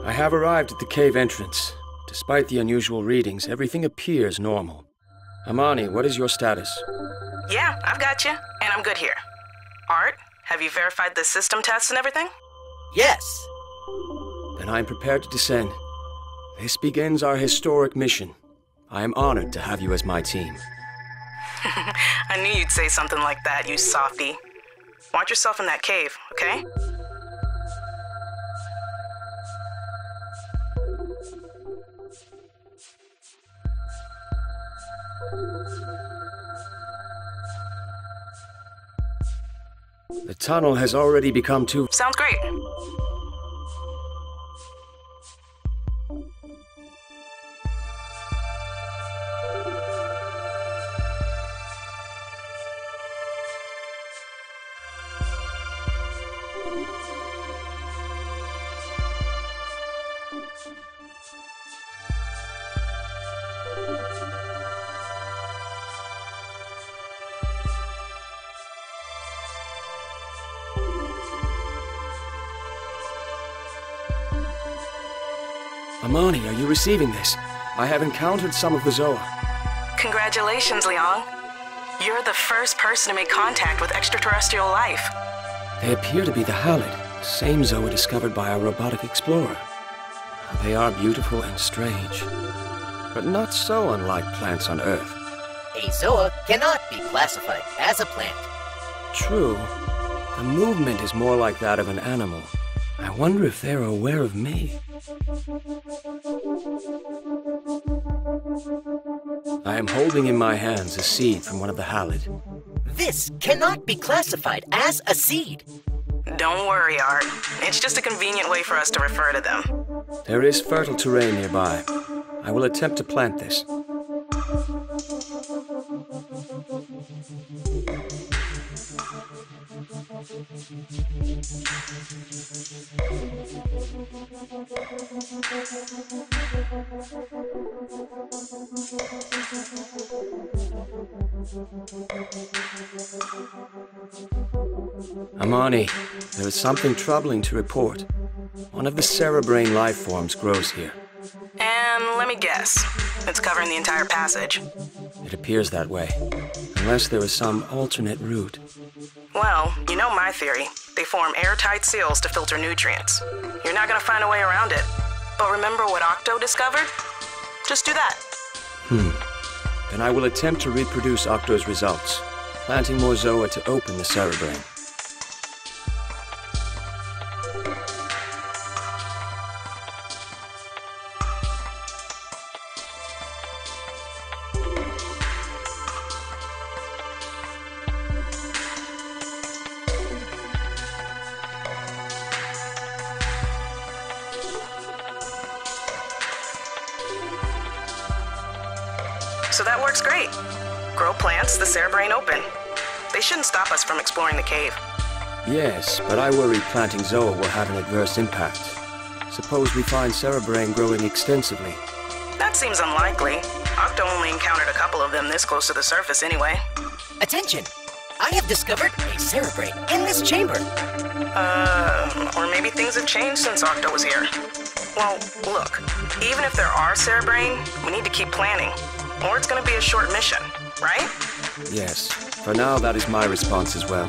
I have arrived at the cave entrance. Despite the unusual readings, everything appears normal. Amani, what is your status? Yeah, I've got you, and I'm good here. Art, have you verified the system tests and everything? Yes. Then I am prepared to descend. This begins our historic mission. I am honored to have you as my team. I knew you'd say something like that, you softie. Watch yourself in that cave, okay? The tunnel has already become too... Sounds great. Amani, are you receiving this? I have encountered some of the Zoa. Congratulations, Leon. You're the first person to make contact with extraterrestrial life. They appear to be the Halid, same Zoa discovered by our robotic explorer. They are beautiful and strange, but not so unlike plants on Earth. A Zoa cannot be classified as a plant. True. The movement is more like that of an animal. I wonder if they're aware of me. I am holding in my hands a seed from one of the Halid. This cannot be classified as a seed. Don't worry, Art. It's just a convenient way for us to refer to them. There is fertile terrain nearby. I will attempt to plant this. Amani, there is something troubling to report. One of the cerebrain life forms grows here. And let me guess, it's covering the entire passage. It appears that way, unless there is some alternate route. Well, you know my theory. They form airtight seals to filter nutrients. You're not gonna find a way around it. But remember what Octo discovered? Just do that. Then I will attempt to reproduce Octo's results, planting more Zoa to open the cerebrain. So that works great. Grow plants, the cerebrain open. They shouldn't stop us from exploring the cave. Yes, but I worry planting Zoa will have an adverse impact. Suppose we find cerebrain growing extensively. That seems unlikely. Octo only encountered a couple of them this close to the surface anyway. Attention! I have discovered a cerebrain in this chamber. Or maybe things have changed since Octo was here. Well, look, even if there are cerebrain, we need to keep planning. Or it's gonna be a short mission, right? Yes, for now that is my response as well.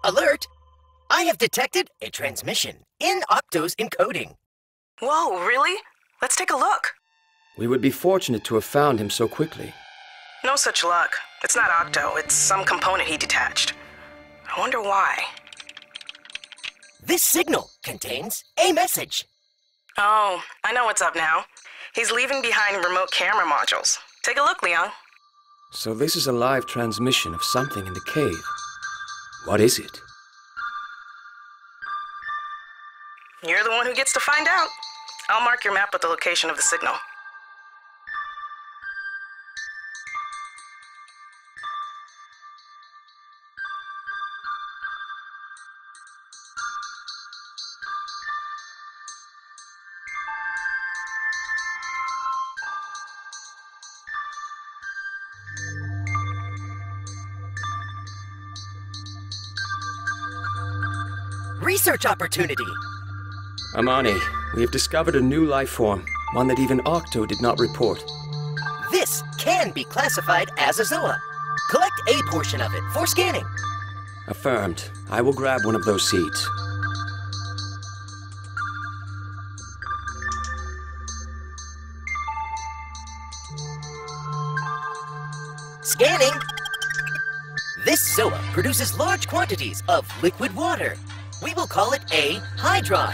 Alert! I have detected a transmission in Octo's encoding. Whoa, really? Let's take a look. We would be fortunate to have found him so quickly. No such luck. It's not Octo, it's some component he detached. I wonder why. This signal contains a message. Oh, I know what's up now. He's leaving behind remote camera modules. Take a look, Leon. So this is a live transmission of something in the cave. What is it? You're the one who gets to find out. I'll mark your map with the location of the signal. Research opportunity. Amani, we have discovered a new life form, one that even Octo did not report. This can be classified as a Zoa. Collect a portion of it for scanning. Affirmed. I will grab one of those seeds. Scanning. This Zoa produces large quantities of liquid water. We will call it a hydron.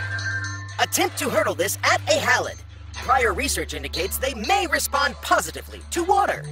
Attempt to hurdle this at a halid. Prior research indicates they may respond positively to water.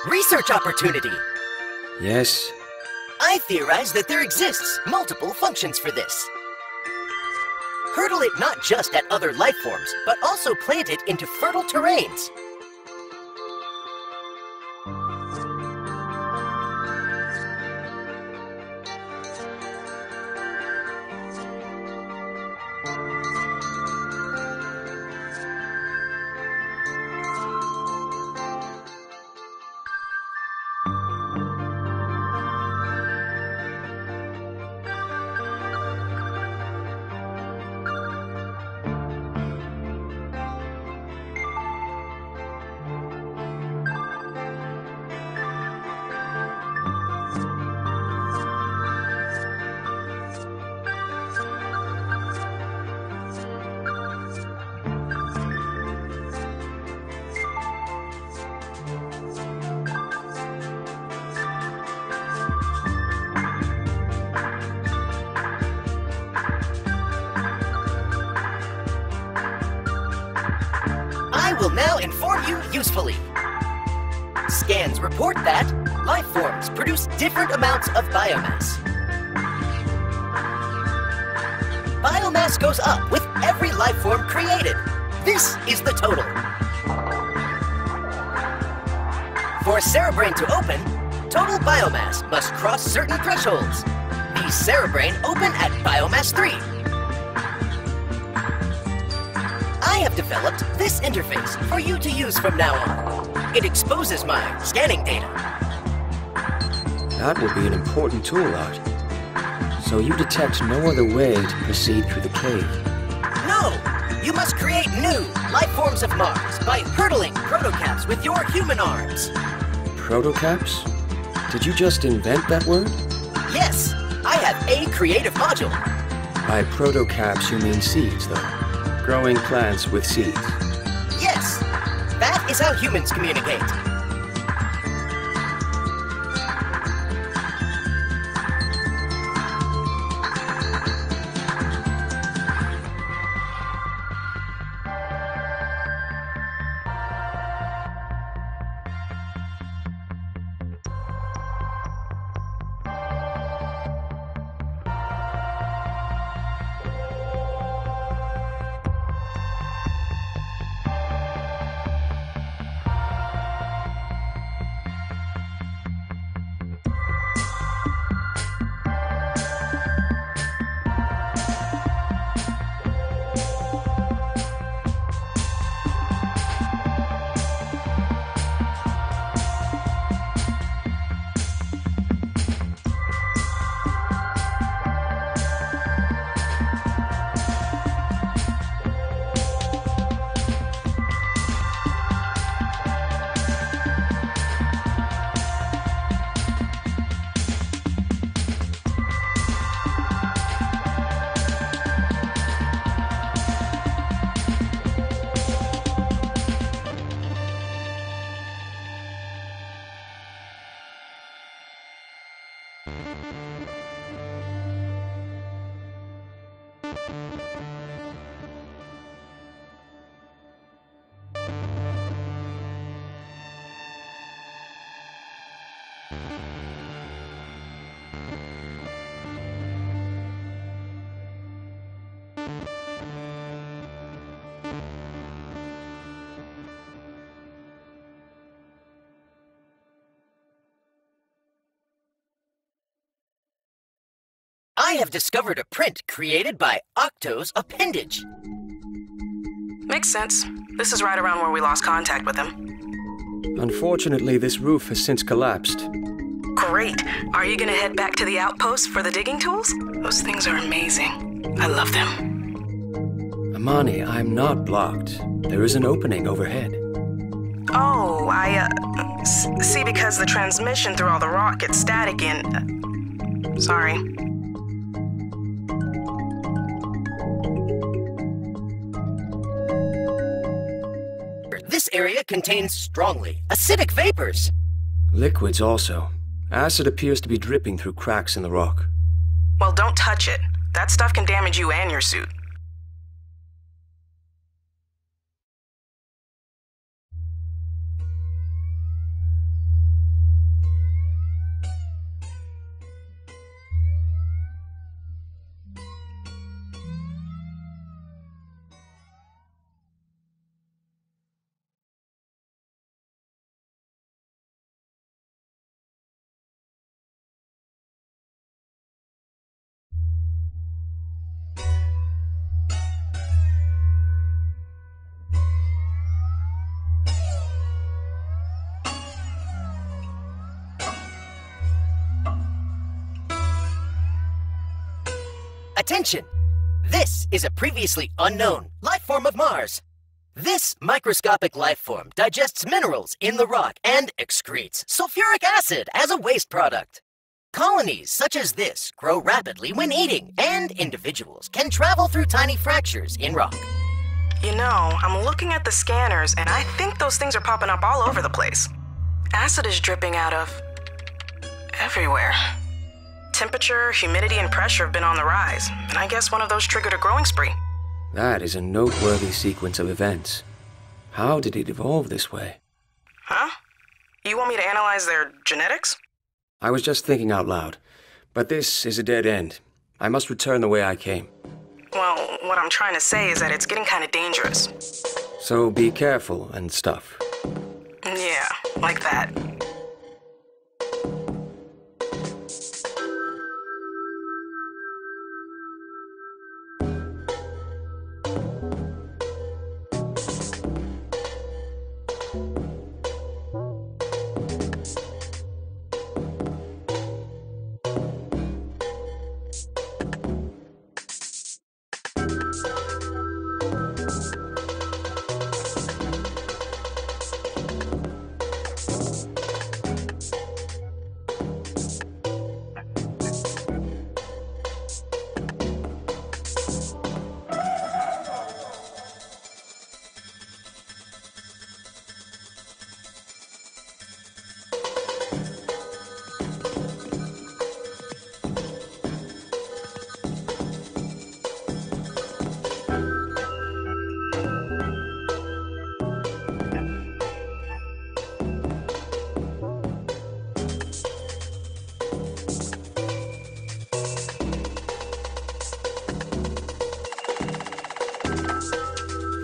Research opportunity. Yes? I theorize that there exists multiple functions for this. Hurdle it not just at other life forms, but also plant it into fertile terrains. I will now inform you usefully. Scans report that life forms produce different amounts of biomass. Biomass goes up with every life form created. This is the total. For a cerebrain to open, total biomass must cross certain thresholds. These cerebrain open at biomass 3. I have developed this interface for you to use from now on. It exposes my scanning data. That will be an important tool, Art. So you detect no other way to proceed through the cave. No! You must create new life forms of Mars by hurdling protocaps with your human arms. Protocaps? Did you just invent that word? Yes, I have a creative module. By protocaps you mean seeds, though. Growing plants with seeds. Yes, that is how humans communicate. I have discovered a print created by Octo's appendage. Makes sense. This is right around where we lost contact with him. Unfortunately, this roof has since collapsed. Great. Are you gonna head back to the outpost for the digging tools? Those things are amazing. I love them. Amani, I'm not blocked. There is an opening overhead. Oh, see, because the transmission through all the rock gets static in... sorry. This area contains strongly acidic vapors. Liquids also. Acid appears to be dripping through cracks in the rock. Well, don't touch it. That stuff can damage you and your suit. Attention! This is a previously unknown life form of Mars. This microscopic life form digests minerals in the rock and excretes sulfuric acid as a waste product. Colonies such as this grow rapidly when eating, and individuals can travel through tiny fractures in rock. You know, I'm looking at the scanners, and I think those things are popping up all over the place. Acid is dripping out of... everywhere. Temperature, humidity, and pressure have been on the rise, and I guess one of those triggered a growing spree. That is a noteworthy sequence of events. How did it evolve this way? Huh? You want me to analyze their genetics? I was just thinking out loud. But this is a dead end. I must return the way I came. Well, what I'm trying to say is that it's getting kind of dangerous. So be careful and stuff. Yeah, like that.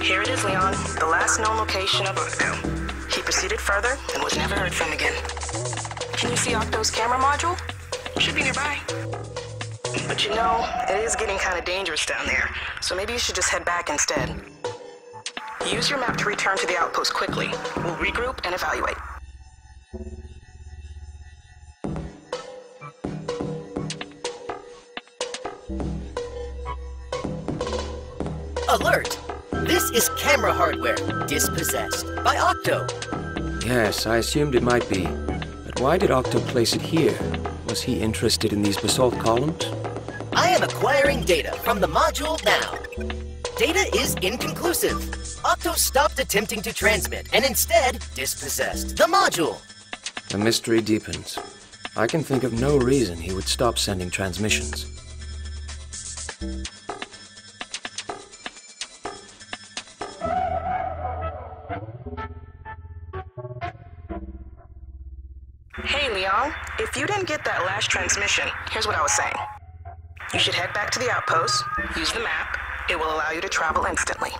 Here it is, Leon, the last known location of Octo. He proceeded further and was never heard from again. Can you see Octo's camera module? Should be nearby. But you know, it is getting kind of dangerous down there, so maybe you should just head back instead. Use your map to return to the outpost quickly. We'll regroup and evaluate. Alert! This is camera hardware dispossessed by Octo. Yes, I assumed it might be. But why did Octo place it here? Was he interested in these basalt columns? I am acquiring data from the module now. Data is inconclusive. Octo stopped attempting to transmit and instead dispossessed the module. The mystery deepens. I can think of no reason he would stop sending transmissions. Leon, if you didn't get that last transmission, here's what I was saying. You should head back to the outpost, use the map. It will allow you to travel instantly.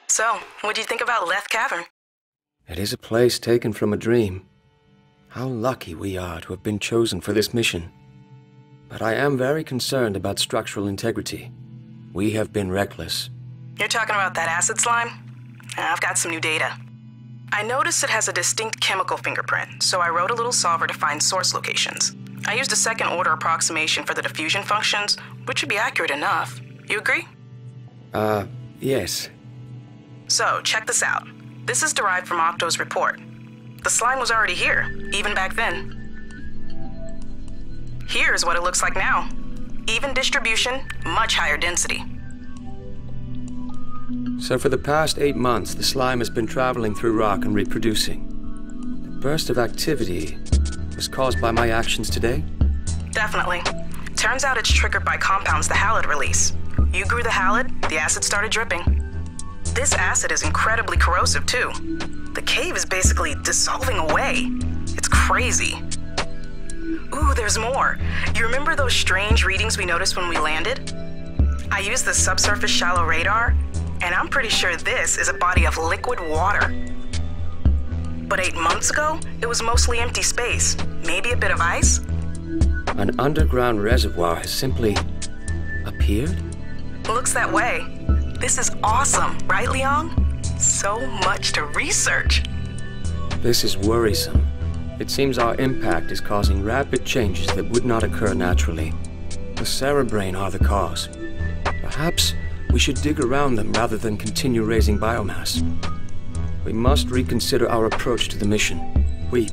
So, what do you think about Leth Cavern? It is a place taken from a dream. How lucky we are to have been chosen for this mission. But I am very concerned about structural integrity. We have been reckless. You're talking about that acid slime? I've got some new data. I noticed it has a distinct chemical fingerprint, so I wrote a little solver to find source locations. I used a second-order approximation for the diffusion functions, which should be accurate enough. You agree? Yes. So, check this out. This is derived from Octo's report. The slime was already here, even back then. Here's what it looks like now. Even distribution, much higher density. So for the past 8 months, the slime has been traveling through rock and reproducing. The burst of activity was caused by my actions today? Definitely. Turns out it's triggered by compounds the halide release. You grew the halide, the acid started dripping. This acid is incredibly corrosive, too. The cave is basically dissolving away. It's crazy. Ooh, there's more. You remember those strange readings we noticed when we landed? I used the subsurface shallow radar, and I'm pretty sure this is a body of liquid water. But 8 months ago, it was mostly empty space. Maybe a bit of ice? An underground reservoir has simply appeared? Looks that way. This is awesome, right, Leon? So much to research. This is worrisome. It seems our impact is causing rapid changes that would not occur naturally. The cerebrain are the cause. Perhaps we should dig around them rather than continue raising biomass. We must reconsider our approach to the mission. We